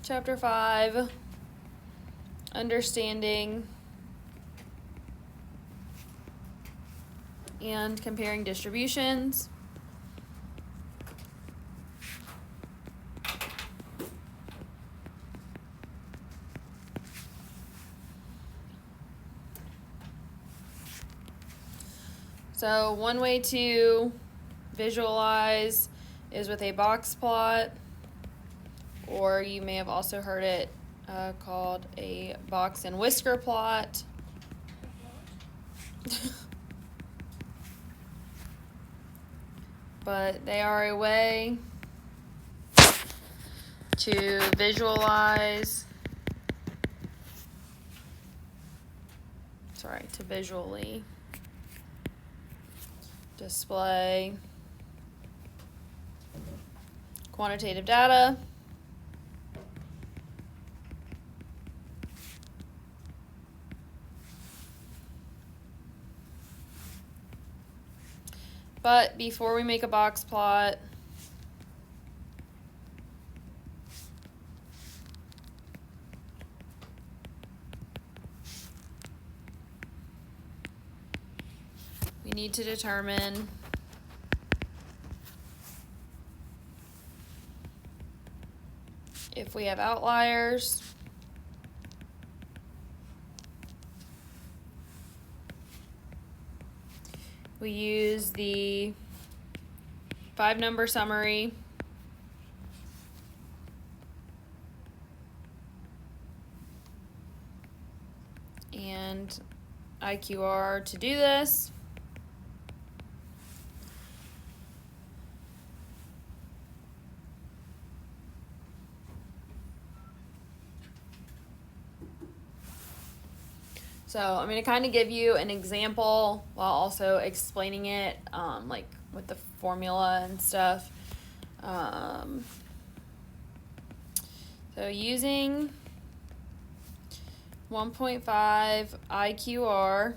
Chapter 5, Understanding and Comparing Distributions. So one way to visualize is with a box plot, or you may have also heard it called a box and whisker plot. But they are a way to visually display quantitative data but before we make a box plot, we need to determine if we have outliers, we use the 5-number summary and IQR to do this. So I'm going to kind of give you an example while also explaining it, like with the formula and stuff. So using 1.5 IQR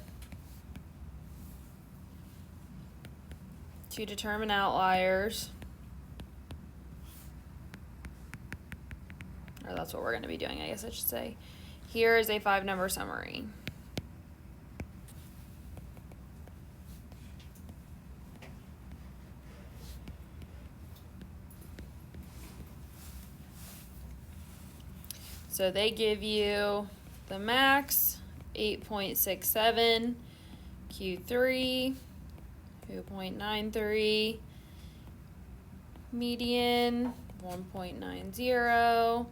to determine outliers, or that's what we're going to be doing, I guess I should say. Here is a 5-number summary. So they give you the max, 8.67, Q3, 2.93, median, 1.90,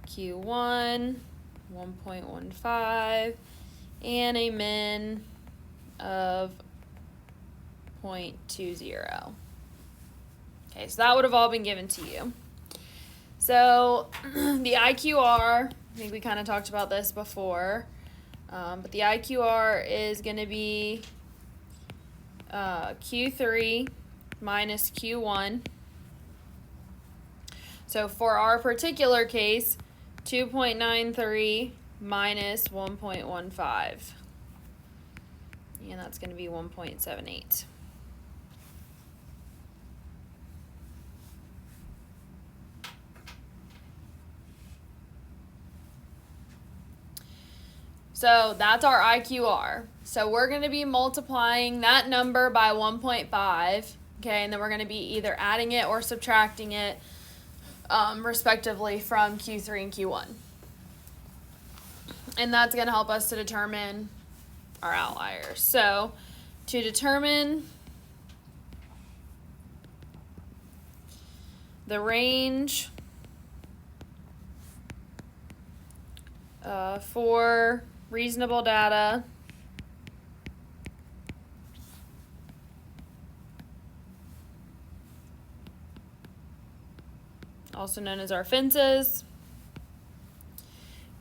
Q1, 1.15, and a min of 0.20. Okay, so that would have all been given to you. So the IQR, I think we kind of talked about this before, but the IQR is going to be Q3 minus Q1. So for our particular case, 2.93 minus 1.15, and that's going to be 1.78. So that's our IQR. So we're going to be multiplying that number by 1.5, okay, and then we're going to be either adding it or subtracting it, respectively, from Q3 and Q1. And that's going to help us to determine our outliers. So to determine the range for reasonable data, also known as our fences,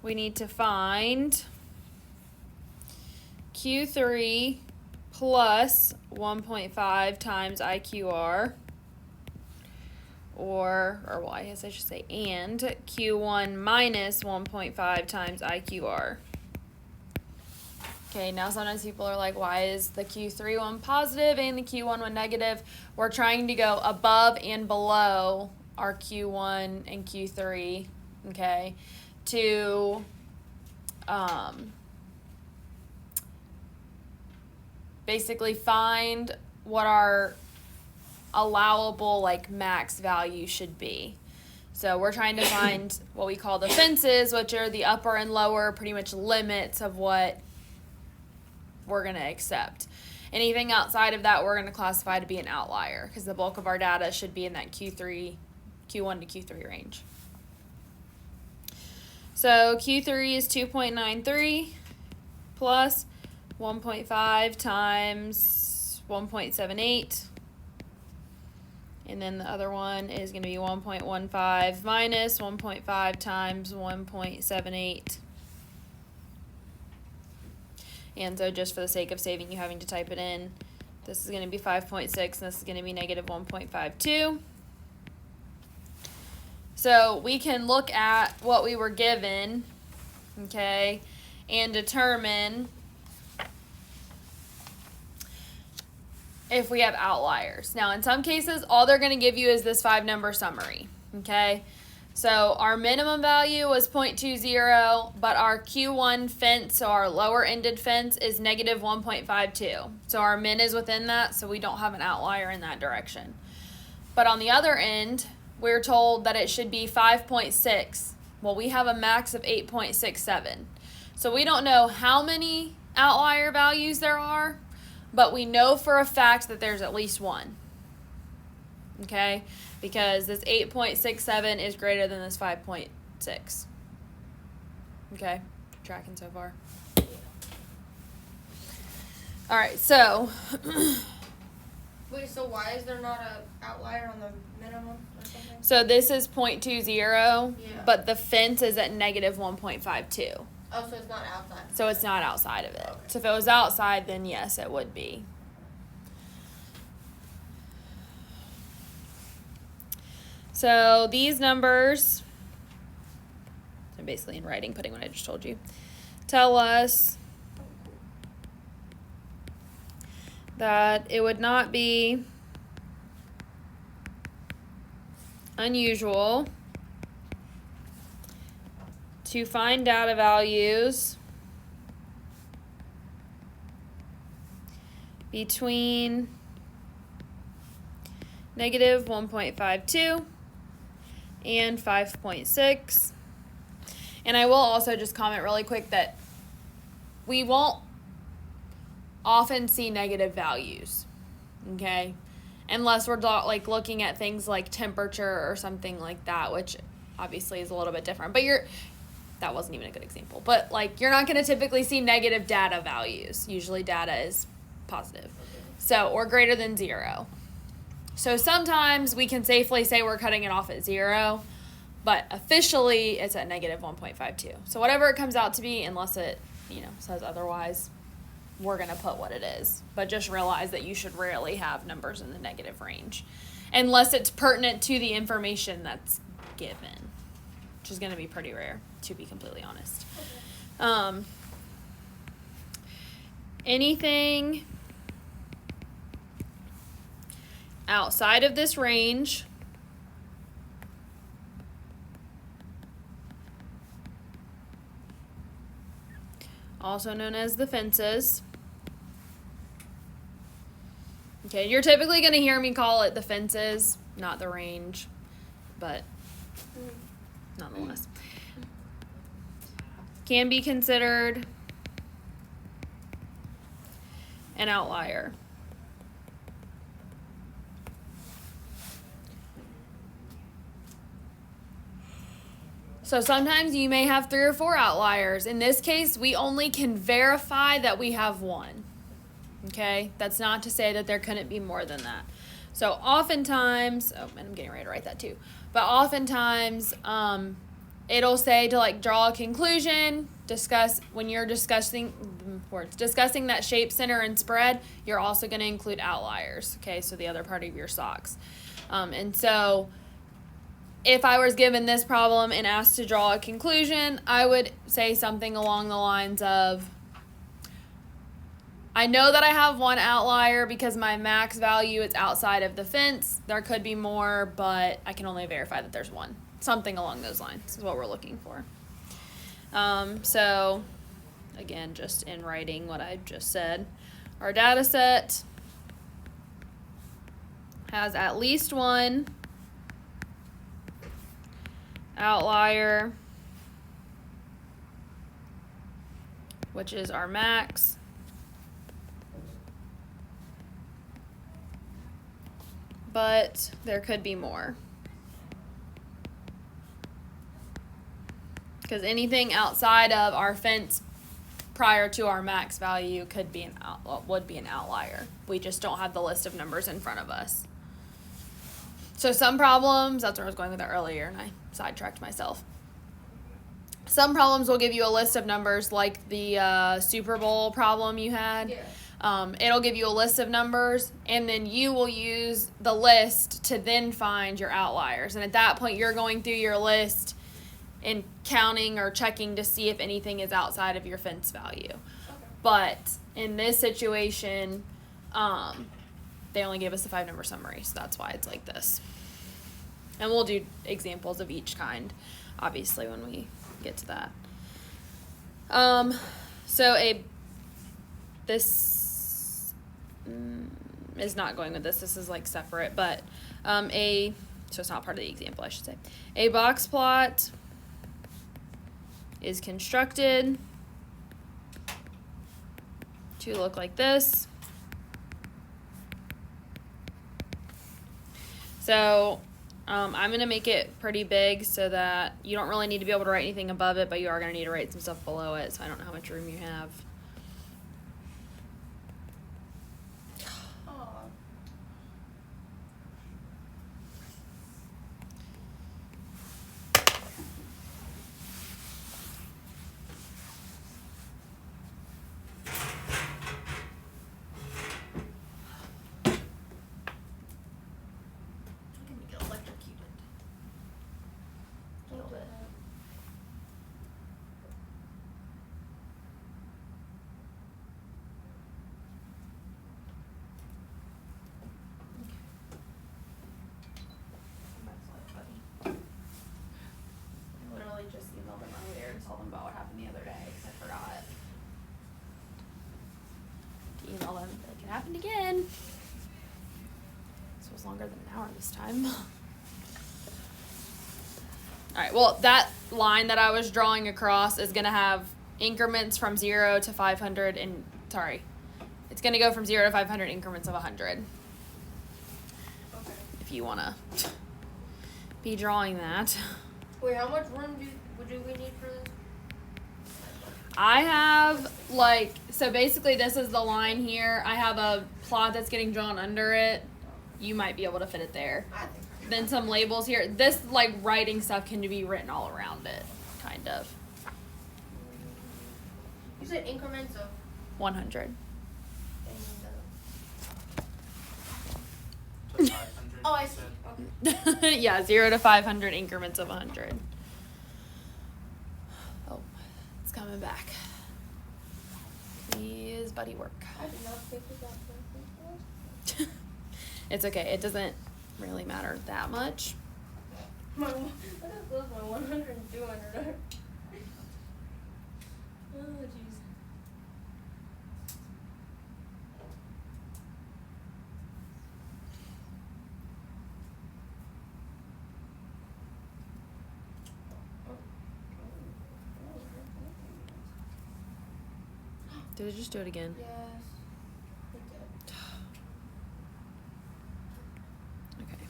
we need to find Q3 plus 1.5 times IQR, or well, I guess I should say and Q1 minus 1.5 times IQR. Okay, now sometimes people are like, why is the Q3 one positive and the Q1 one negative? We're trying to go above and below our Q1 and Q3 okay, to basically find what our allowable like max value should be. So we're trying to find what we call the fences, which are the upper and lower pretty much limits of what we're going to accept. Anything outside of that we're going to classify to be an outlier because the bulk of our data should be in that Q1 to Q3 range. So Q3 is 2.93 plus 1.5 times 1.78. And then the other one is going to be 1.15 minus 1.5 times 1.78. And so just for the sake of saving you having to type it in, this is going to be 5.6 and this is going to be negative 1.52. So we can look at what we were given, okay, and determine if we have outliers. Now, in some cases, all they're going to give you is this 5-number summary, okay? So our minimum value was 0.20, but our Q1 fence, so our lower-ended fence, is negative 1.52. So our min is within that, so we don't have an outlier in that direction. But on the other end, we're told that it should be 5.6. Well, we have a max of 8.67. So we don't know how many outlier values there are, but we know for a fact that there's at least one, okay? Because this 8.67 is greater than this 5.6. Okay, tracking so far? All right, so. Wait, so why is there not an outlier on the minimum or something? So this is 0.20, Yeah. but the fence is at negative 1.52. Oh, so it's not outside. So it's not outside of it. Okay. So if it was outside, then yes, it would be. So these numbers, I'm basically in writing, putting what I just told you, tell us that it would not be unusual to find data values between negative 1.52 and 5.6. And I will also just comment really quick that we won't often see negative values, okay? Unless we're like looking at things like temperature or something like that, which obviously is a little bit different. But that wasn't even a good example. But like you're not going to typically see negative data values. Usually data is positive. So, or greater than 0. So sometimes we can safely say we're cutting it off at 0, but officially it's at negative 1.52. So whatever it comes out to be, unless it, says otherwise, we're going to put what it is. But just realize that you should rarely have numbers in the negative range, unless it's pertinent to the information that's given, which is going to be pretty rare, to be completely honest. Okay. Anything outside of this range also known as the fences. Okay, you're typically going to hear me call it the fences, not the range, but nonetheless. Can be considered an outlier. So sometimes you may have 3 or 4 outliers. In this case, we only can verify that we have 1. Okay? That's not to say that there couldn't be more than that. So oftentimes, and I'm getting ready to write that too, but oftentimes it'll say to like draw a conclusion, when you're discussing that shape, center, and spread, you're also going to include outliers. Okay? So the other part of your SOCs. And so if I was given this problem and asked to draw a conclusion, I would say something along the lines of, I know that I have 1 outlier because my max value is outside of the fence. There could be more, but I can only verify that there's 1. something along those lines is what we're looking for. So, again, just in writing what I just said, our data set has at least one outlier, which is our max. But there could be more. Because anything outside of our fence prior to our max value would be an outlier. We just don't have the list of numbers in front of us. So some problems, that's where I was going with it earlier, and I sidetracked myself. Some problems will give you a list of numbers, like the Super Bowl problem you had. Yeah. It'll give you a list of numbers, and then you will use the list to then find your outliers. And at that point, you're going through your list and counting or checking to see if anything is outside of your fence value. Okay. But in this situation, they only gave us a 5-number summary, so that's why it's like this. And we'll do examples of each kind, obviously, when we get to that. So this is not going with this. This is like separate, but so it's not part of the example, I should say. A box plot is constructed to look like this. So I'm going to make it pretty big so that you don't really need to be able to write anything above it, but you are going to need to write some stuff below it, so I don't know how much room you have. Aw. I'm going to get electrocuted. A little bit. I literally just emailed them earlier and told them about what happened the other day because I forgot to email them. Like, it happened again. This was longer than an hour this time. Alright, well, that line that I was drawing across is going to have increments from 0 to 500 and, sorry, it's going to go from 0 to 500 increments of 100. Okay. If you want to be drawing that. Wait, how much room do we need for this? I have, like, so basically this is the line here. I have a plot that's getting drawn under it. You might be able to fit it there. I think. Then some labels here. This, like, writing stuff can be written all around it, kind of. You said increments of. 100. And, So 500. oh, I you see. said? Okay. Yeah, 0 to 500 increments of 100. Oh, it's coming back. Please, buddy, work. I did not think of that. Before. It's okay. It doesn't really matter that much. What if those my 100 and 200 Oh, jeez. Did it just do it again? Yes. It did. Okay.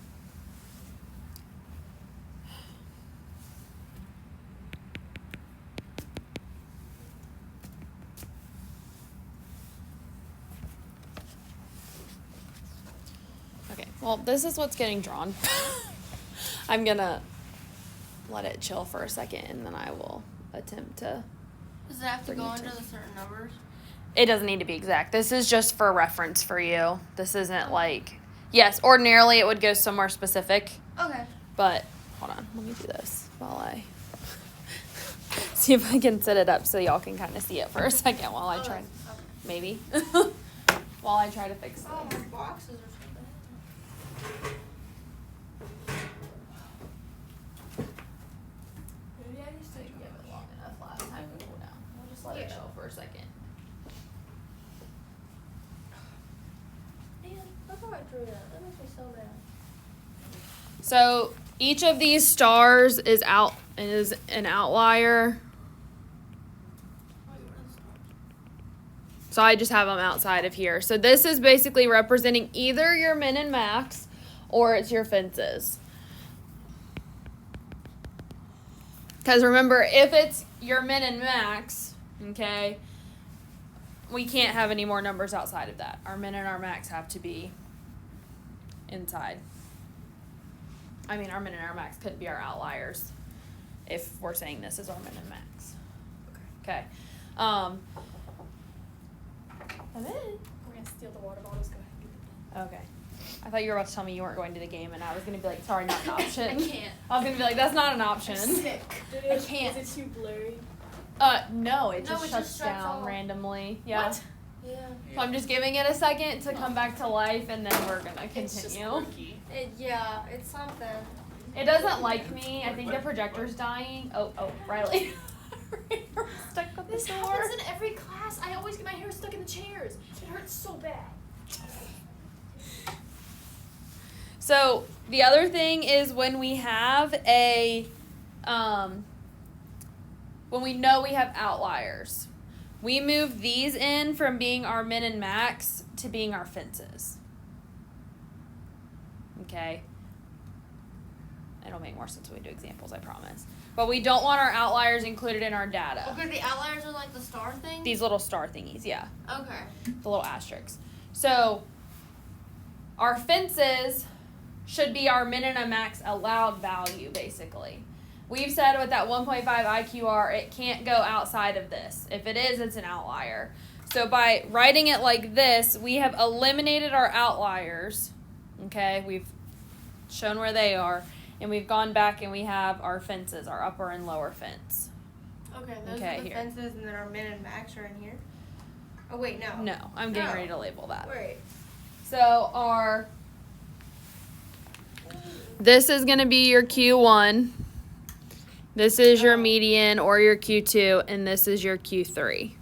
Okay, well, this is what's getting drawn. I'm gonna let it chill for a second and then I will attempt to. Does it have to Bring go it into to- the certain numbers? It doesn't need to be exact. This is just for reference for you. This isn't like, yes, ordinarily it would go somewhere specific, Okay. but hold on, let me do this while I see if I can set it up so y'all can kind of see it for a second while I try, Okay. maybe, while I try to fix it. Oh, my boxes or something. So each of these stars is an outlier. So I just have them outside of here. So this is basically representing either your min and max or it's your fences. Because remember, if it's your min and max, okay, we can't have any more numbers outside of that. Our min and our max have to be inside. I mean, our min and our max could be our outliers if we're saying this is our min and max. Okay. And then We're gonna steal the water bottles. Go ahead. okay. I thought you were about to tell me you weren't going to the game, and I was gonna be like, sorry, not an option. I can't. I was gonna be like, that's not an option. Sick. I can't. Is it too blurry? No, it No, just it shuts just shuts down off. randomly. Yeah. What? Yeah. So I'm just giving it a second to come back to life, and then we're gonna It's just continue. quirky. It's something. It doesn't like me. I think the projector's dying. Oh, Riley. We're stuck with This the happens door. in every class. I always get my hair stuck in the chairs. It hurts so bad. So the other thing is when we have when we know we have outliers, we move these in from being our min and max to being our fences. Okay. It'll make more sense when we do examples, I promise. But we don't want our outliers included in our data. Okay, the outliers are like the star thing? These little star thingies, yeah. Okay. The little asterisks. So our fences should be our min and a max allowed value, basically. We've said with that 1.5 IQR, it can't go outside of this. If it is, it's an outlier. So by writing it like this, we have eliminated our outliers. Okay, we've shown where they are. And we've gone back and we have our fences, our upper and lower fence. Okay, those Okay, are the here. fences, and then our min and max are in here. Oh wait, no. No, I'm getting No. ready to label that. Wait. So this is going to be your Q1. This is your median or your Q2, and this is your Q3.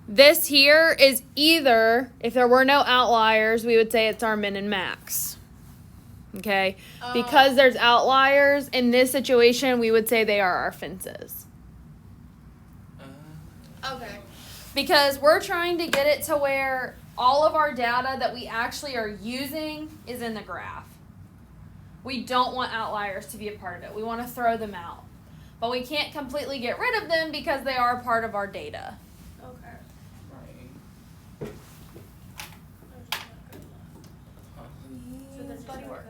This here is either, if there were no outliers, we would say it's our min and max. Okay? Because there's outliers, in this situation, we would say they are our fences. Okay. Because we're trying to get it to where all of our data that we actually are using is in the graph. We don't want outliers to be a part of it. We want to throw them out. But we can't completely get rid of them because they are part of our data. Okay. So that's Body work.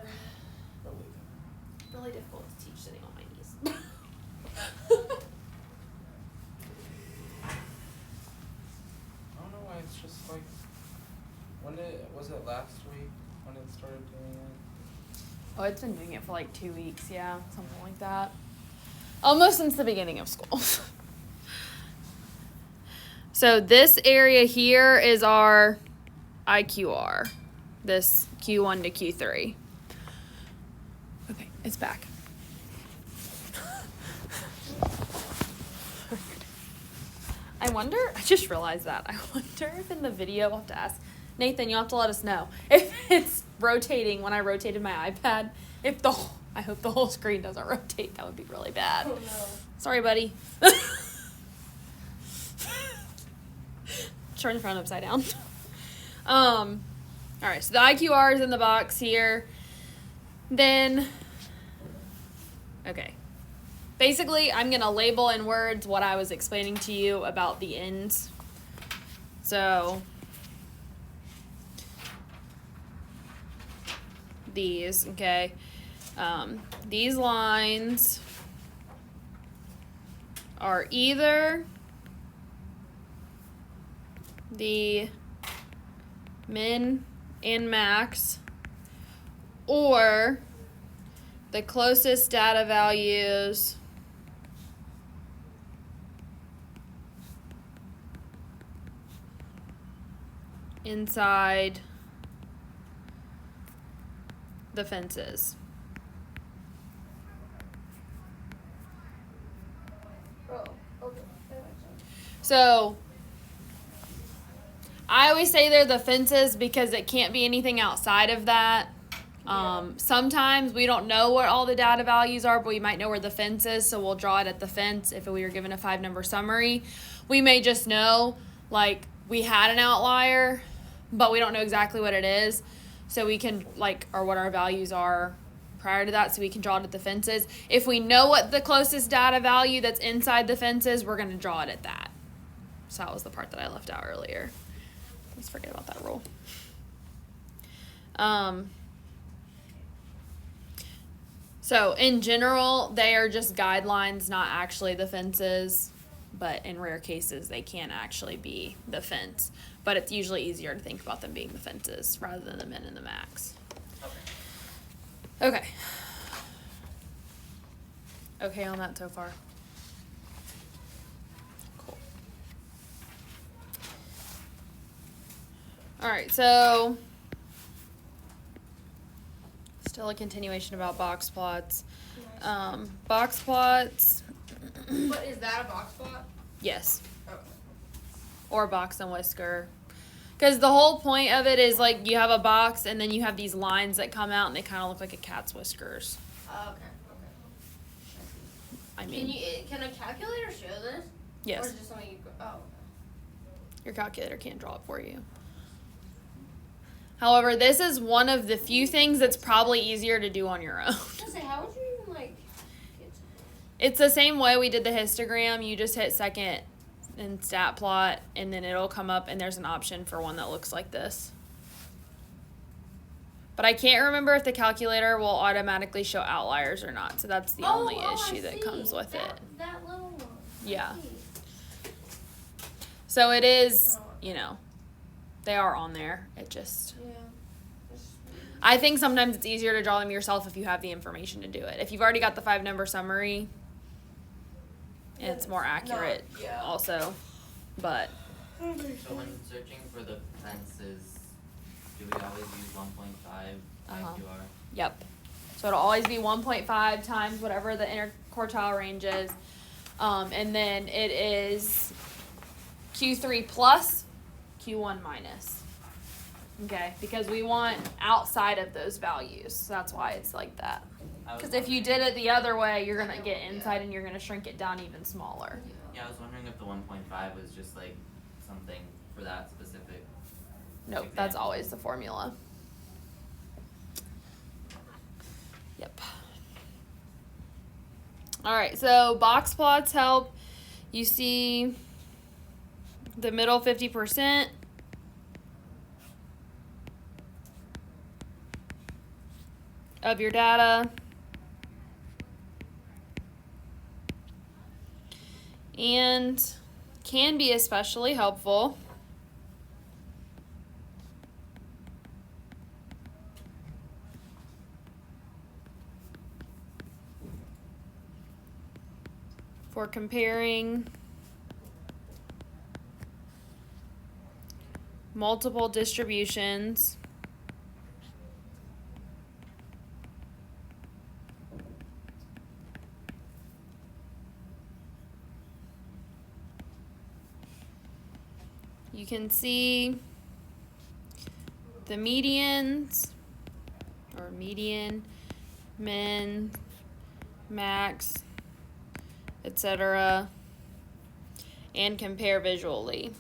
Really difficult to teach sitting on my knees. I don't know why it's just like, was it last week when it started doing it? Oh, it's been doing it for like 2 weeks, yeah, something like that. Almost since the beginning of school. So this area here is our IQR, this Q1 to Q3. Okay, it's back. I just realized that. I wonder if in the video, I'll have to ask Nathan, you'll have to let us know if it's rotating when I rotated my iPad. I hope the whole screen doesn't rotate. That would be really bad. Oh no. Sorry, buddy. Turn the phone upside down. All right, so the IQR is in the box here. Then, okay. Basically, I'm going to label in words what I was explaining to you about the ends. So, these, okay. These lines are either the min and max or the closest data values inside the fences. Oh, okay. That makes sense. So I always say they're the fences because it can't be anything outside of that. Sometimes we don't know what all the data values are, but we might know where the fence is, so we'll draw it at the fence. If we were given a 5-number summary, we may just know, like, we had an outlier, but we don't know exactly what it is. So we can, like, or what our values are prior to that, so we can draw it at the fences. If we know what the closest data value that's inside the fence is, we're going to draw it at that. So that was the part that I left out earlier. Let's forget about that rule. So in general, they are just guidelines, not actually the fences, but in rare cases, they can actually be the fence. But it's usually easier to think about them being the fences rather than the min and the max. Okay. Okay on that so far? Cool. All right, so still a continuation about box plots. Box plots. But is that a box plot? Yes. Okay. Or box and whisker. Because the whole point of it is, like, you have a box and then you have these lines that come out and they kind of look like a cat's whiskers. Okay. I mean, Can a calculator show this? Or yes. is it just something you? Okay. Your calculator can't draw it for you. However, this is one of the few things that's probably easier to do on your own. I was gonna say, how would you even get to It's the same way we did the histogram. You just hit second and stat plot, and then it'll come up, and there's an option for one that looks like this. But I can't remember if the calculator will automatically show outliers or not, so that's the only issue that comes with it. That little one. Yeah. So it is, you know, they are on there. It just, Yeah. I think sometimes it's easier to draw them yourself if you have the information to do it. If you've already got the 5-number summary, it's more accurate yeah. also. But So when searching for the fences, do we always use 1.5 IQR? Yep. So it'll always be 1.5 times whatever the interquartile range is. And then it is Q3 plus, Q1 minus. Okay, because we want outside of those values. So that's why it's like that. Because if you did it the other way, you're going to get inside and you're going to shrink it down even smaller. Yeah, I was wondering if the 1.5 was just like something for that specific. Nope, that's always the formula. Yep. All right, so box plots help. You see the middle 50% of your data. And can be especially helpful for comparing multiple distributions you can see the medians or median, min, max, etc., and compare visually.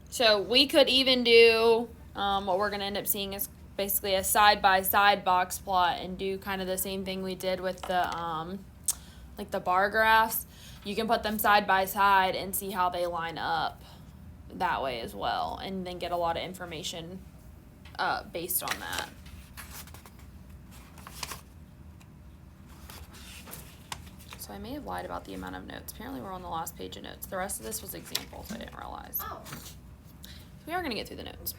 So we could even do what we're going to end up seeing is basically a side-by-side box plot and do kind of the same thing we did with the like the bar graphs. You can put them side by side and see how they line up that way as well, and then get a lot of information based on that. So I may have lied about the amount of notes. Apparently we're on the last page of notes. The rest of this was examples. I didn't realize. Oh. We are going to get through the notes.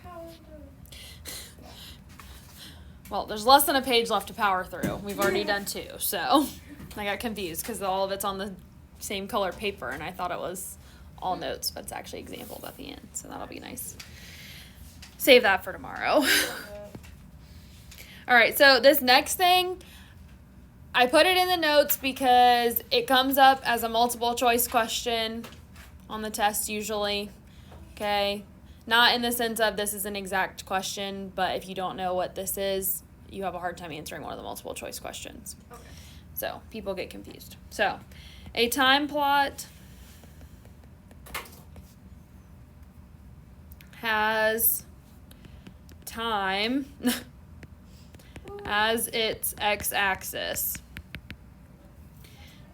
Well, there's less than a page left to power through. We've already done 2, so I got confused because all of it's on the same color paper, and I thought it was all notes, but it's actually examples at the end, so that'll be nice. Save that for tomorrow. All right, so this next thing, I put it in the notes because it comes up as a multiple choice question on the test usually, okay? Not in the sense of this is an exact question, but if you don't know what this is, you have a hard time answering one of the multiple choice questions. Okay. So people get confused. So a time plot has time as its x-axis.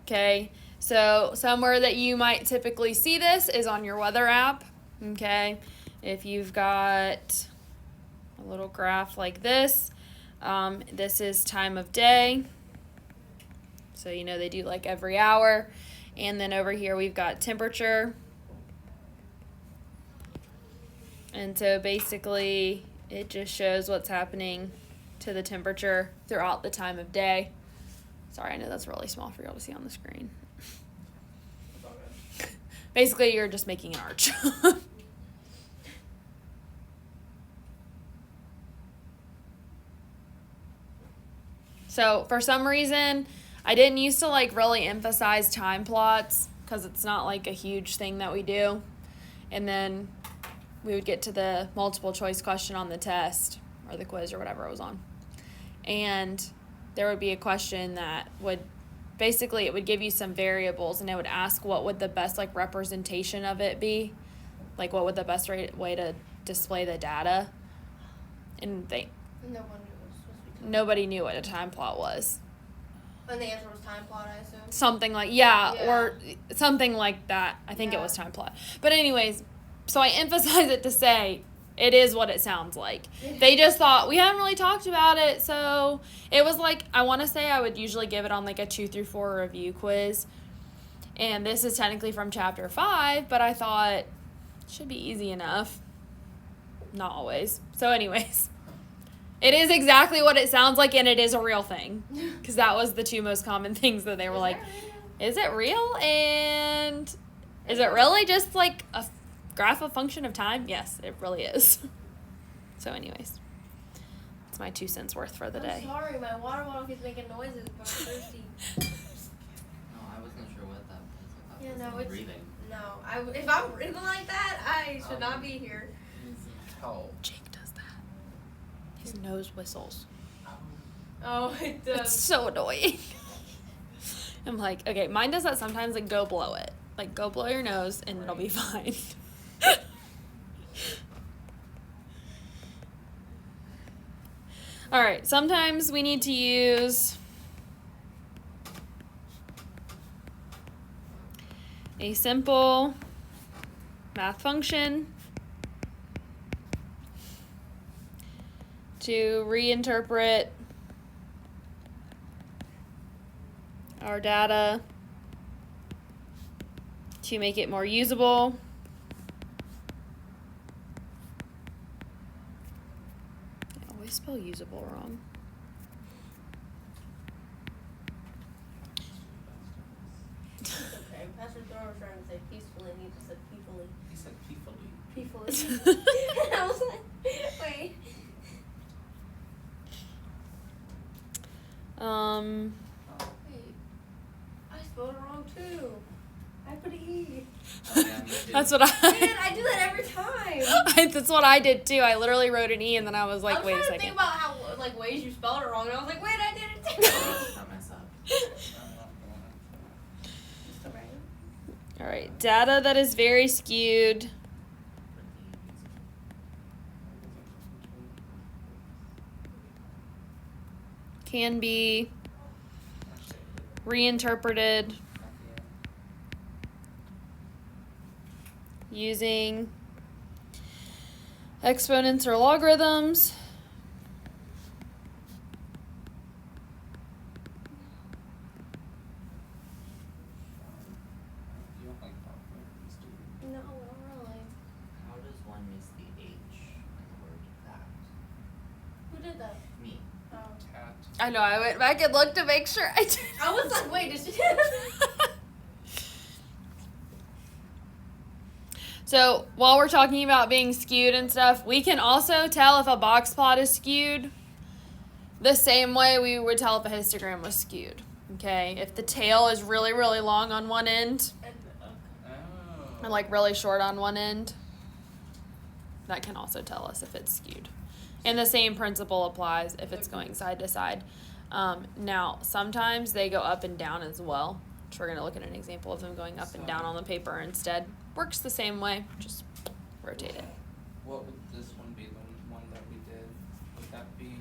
Okay, so somewhere that you might typically see this is on your weather app. Okay, if you've got a little graph like this, this is time of day. So you know they do like every hour. And then over here we've got temperature. And so basically it just shows what's happening to the temperature throughout the time of day. Sorry, I know that's really small for y'all to see on the screen. Basically, you're just making an arch. So for some reason, I didn't used to like really emphasize time plots because it's not like a huge thing that we do. And then we would get to the multiple choice question on the test or the quiz or whatever it was on. And there would be a question that would basically it would give you some variables and it would ask what would the best like representation of it be, like what would the best way to display the data. And No one knew it was supposed to be time. nobody knew what a time plot was. And the answer was time plot, I assume. Something like yeah. Yeah. Or something like that. I think it Yeah. was time plot. But anyways, so I emphasize it to say it is what it sounds like. They just thought we haven't really talked about it, so it was like I want to say I would usually give it on like a 2 through 4 review quiz, and this is technically from chapter 5, but I thought it should be easy enough. Not always. So, anyways, it is exactly what it sounds like, and it is a real thing, because that was the 2 most common things that they were like, "Is it real?" and "Is it really just like a graph of function of time?" Yes, it really is. So anyways, that's my 2 cents worth for the day. I'm sorry, my water bottle keeps making noises, but I'm thirsty. No, I wasn't sure what that was. I thought Yeah, it was no, someone it's breathing. if I'm breathing like that, I should not be here. Help. Jake does that. His nose whistles. Oh, it It's does. so annoying. I'm like, okay, mine does that sometimes, like go blow it. Like go blow your nose and it'll be fine. All right, sometimes we need to use a simple math function to reinterpret our data to make it more usable. I always spell usable wrong. Okay, Pastor Thor was trying to say peacefully, and he just said peacefully. He said peacefully. Peacefully. I was like, wait. Wait. I spelled it wrong too. I put an E. Oh, yeah, me too. That's what Man, I I do that every time. that's what I did too. I literally wrote an E and then I was like, I was wait a trying to second. think about how like ways you spelled it wrong, and I was like, wait, I did it I too. don't mess up. Still right. All right, data that is very skewed can be reinterpreted using exponents or logarithms. You don't like calculators, do you? No, not really. How does one miss the H in the word that? Who did that? Me. Oh. Cat. I know, I went back and looked to make sure I did. I was like, wait, did she? So while we're talking about being skewed and stuff, we can also tell if a box plot is skewed the same way we would tell if a histogram was skewed. Okay, if the tail is really, really long on one end Oh. and like really short on one end, that can also tell us if it's skewed. And the same principle applies if it's going side to side. Now, sometimes they go up and down as well, which we're going to look at an example of them going up and down on the paper instead. Works the same way, just rotate it. What would this one be, the one that we did? Would that be?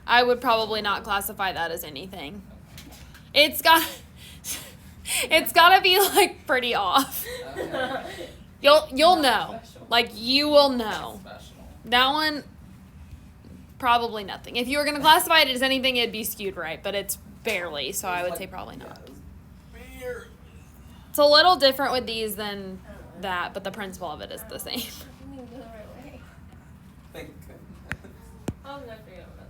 I would probably not classify that as anything. It's got to be like pretty off. Okay. You'll know. Like you will know. Professional. That one probably nothing. If you were going to classify it as anything, it'd be skewed right, but it's barely, so I would say probably not. It's a little different with these than that, but the principle of it is the same. I'm gonna go the right way. Thank goodness. I'll never forget about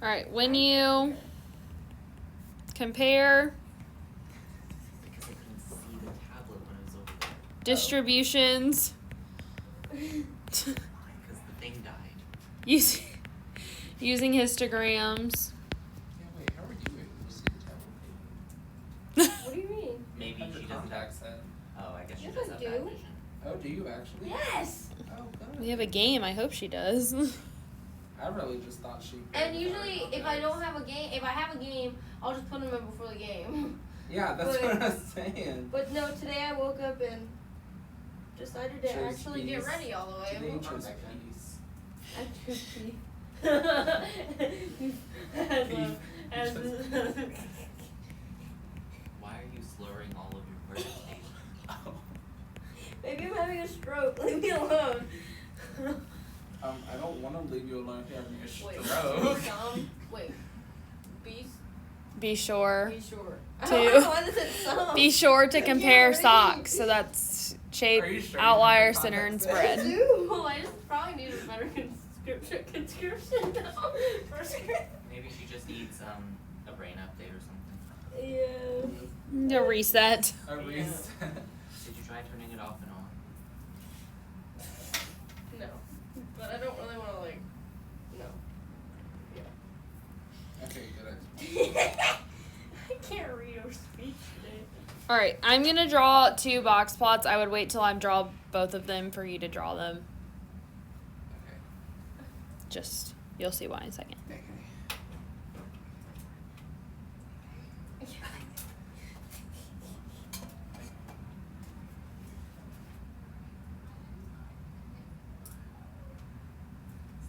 All right, when you compare Because I couldn't see the tablet when it was over there. distributions Because the thing died. using histograms, Yeah, wait, how are you able to see the tablet? What do you mean? Maybe Under she doesn't have. contact set. Oh, I guess she Yes, does I have do. bad vision. Oh, do you actually? Yes. Oh, good. we have a game. I hope she does. I really just thought she. And usually, if I don't have a game, if I have a game, I'll just put them in before the game. Yeah, that's But- what I was saying. But no, today I woke up and decided to Chose actually get peace. ready all the way. Today I'm chose like, peace. I chose peace. as Why are you slurring all of your words, Kate? Oh. maybe I'm having a stroke. Leave me alone. I don't want to leave you alone if you're having a Wait. stroke. Wait. Beast. Be sure. Be sure. To- I don't know why this is some. Be sure to I compare can't read. socks. So that's shape, Are you sure you outlier, have the center, and context? I spread. do. Well, I just probably need a better conscription now. Maybe she just needs a brain update or something. Yeah. A reset. A reset. Did you try turning it off and on? No. But I don't really want to, like, no. Okay, good explanation. I can't read or speak today. All right, I'm gonna draw 2 box plots. I would wait till I draw both of them for you to draw them. Okay. Just you'll see why in a second. Okay.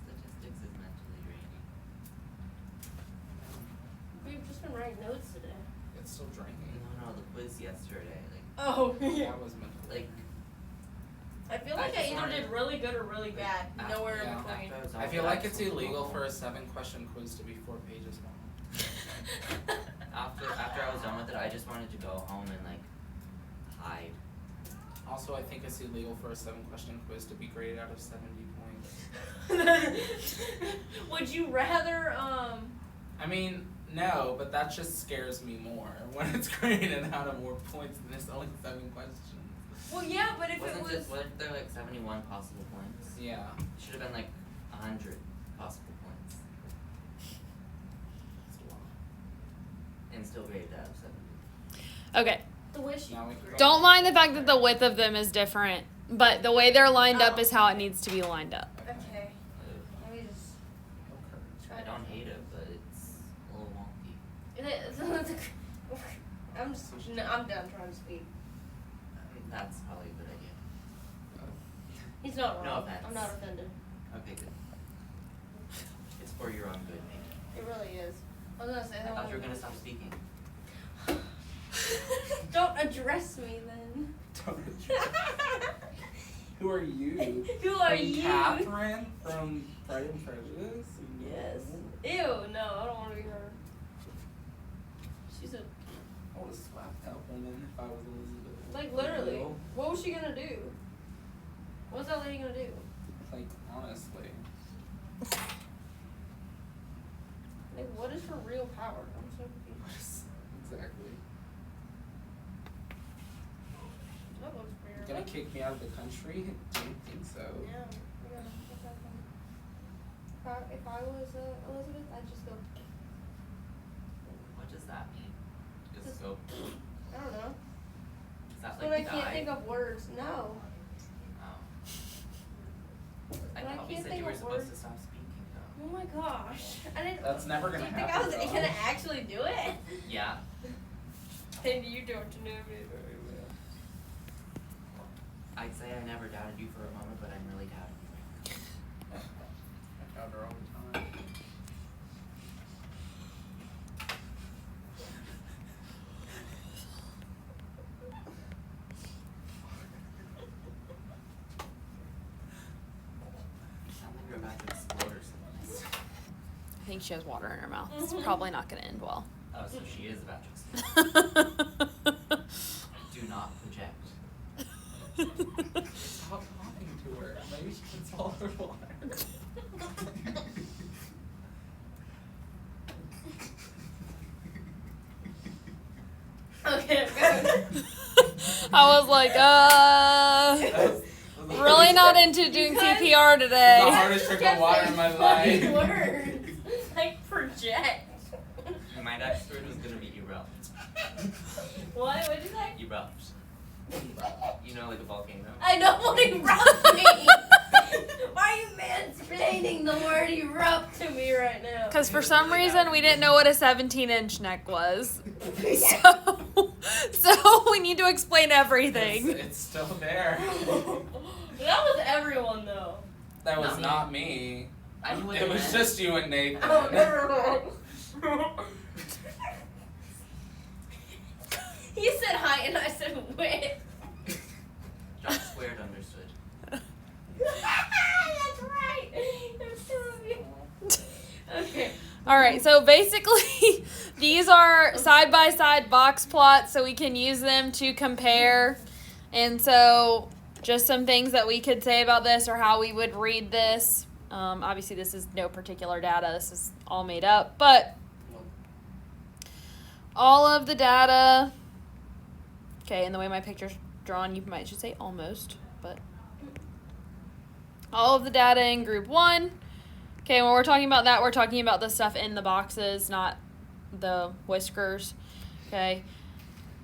Statistics is mentally draining. We've just been writing notes today. It's still draining. No, the quiz yesterday, Oh. That was mental. like I feel I like I just either wanted- did really good or really bad. after- Nowhere in yeah. between. after was I all feel like it's absolute illegal normal. for a 7-question quiz to be 4 pages long. After I was done with it, I just wanted to go home and like hide. Also, I think it's illegal for a 7-question quiz to be graded out of 70 points. Would you rather I mean, no, but that just scares me more when it's graded out of more points and there's only 7 questions. well yeah, but if Wasn't there like 71 possible points? Yeah. It should have been like 100 possible points. It's a lot. And still graded out of 70. Okay. the wish you Now we can go- Don't mind the fact that the width of them is different, but the way they're lined up Oh. is how it needs to be lined up. Okay. Let me just I don't hate it, but it's a little wonky. it is. I'm just no, I'm done trying to speak. That's probably a good idea. He's not wrong. No offense. I'm not offended. Okay, good. It's for your own good, maybe. It really is. I was gonna say I that thought one. you were gonna stop speaking. Don't address me then. Who are you? Who are From you? Catherine from Pride and Prejudice? Yes. Ew, no, I don't want to be her. She's a I would have slapped that woman if I was Elizabeth. like literally. Real. What was she gonna do? What's that lady gonna do? Like, honestly. Like, what is her real power? I'm so confused. Exactly. That looks weird. Gonna kick me out of the country? Don't think so. Yeah, we gotta get that done. If I was Elizabeth, I'd just go. What does that mean? Just Just- go. I don't know. Is that But like I can't die? think of words. No. Oh. didn't said think you were a supposed word. to stop speaking though. Oh my gosh. I didn't. That's never Do gonna you think happen. I was Josh. gonna actually do it? Yeah. And you don't know me very well. I'd say I never doubted you for a moment, but I'm really doubting you right now. I doubt her all the time. You sound like you're about to explode or something. I think she has water in her mouth. It's probably not going to end well. Oh, so she is about to explode. Do not project. Stop talking to her. Maybe she can swallow her water. Okay, go. I was like, really not into doing CPR The today. hardest drink of water in my life. Words. Like project. My next word was gonna be erupt. What? What'd you say? Erupt. You know, like a volcano. I know what erupt means. Why are you mansplaining the word erupt to me right now? Because for some reason we didn't know what a 17-inch neck was. So we need to explain everything. It's still there. That was everyone though. That was Not me. not me. I knew what It it was meant. just you and Nathan. Oh, never mind. He said hi and I said wait. Josh squared understood. That's right. That's true of you. Okay. All right, so basically these are side-by-side box plots so we can use them to compare. And so just some things that we could say about this or how we would read this. Obviously this is no particular data. This is all made up. But all of the data, okay, and the way my picture's drawn, you might should say almost, but all of the data in group 1. Okay, when we're talking about that, we're talking about the stuff in the boxes, not the whiskers. Okay.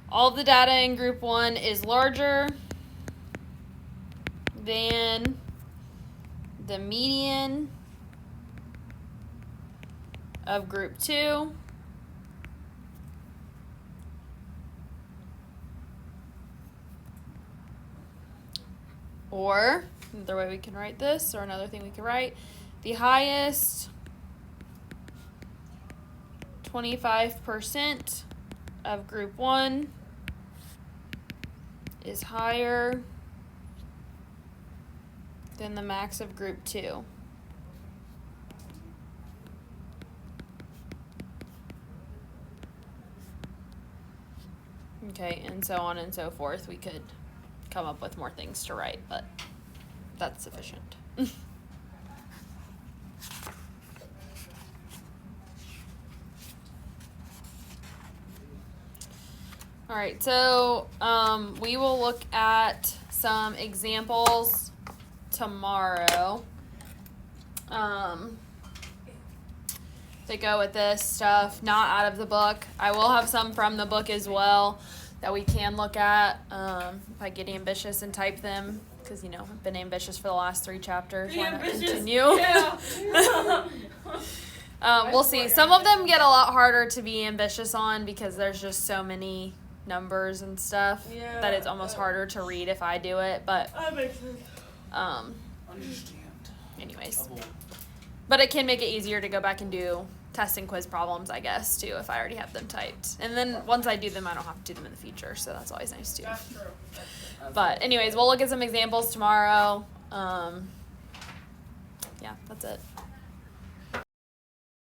All of the data in group 1 is larger than the median of group 2. Or another way we can write this, or another thing we can write, the highest 25% of group 1 is higher than the max of group 2. Okay, and so on and so forth. We could come up with more things to write, but that's sufficient. All right, so we will look at some examples tomorrow to go with this stuff, not out of the book. I will have some from the book as well that we can look at if I get ambitious and type them, because, you know, I've been ambitious for the last 3 chapters. Why not continue? Yeah. We'll see. Some of them get a lot harder to be ambitious on because there's just so many numbers and stuff Yeah. that it's almost harder to read if I do it. But That makes sense. Understand. anyways, Double. but it can make it easier to go back and do test and quiz problems, I guess, too, if I already have them typed. And then once I do them, I don't have to do them in the future, so that's always nice too. That's true. But anyways, we'll look at some examples tomorrow. Yeah, that's it.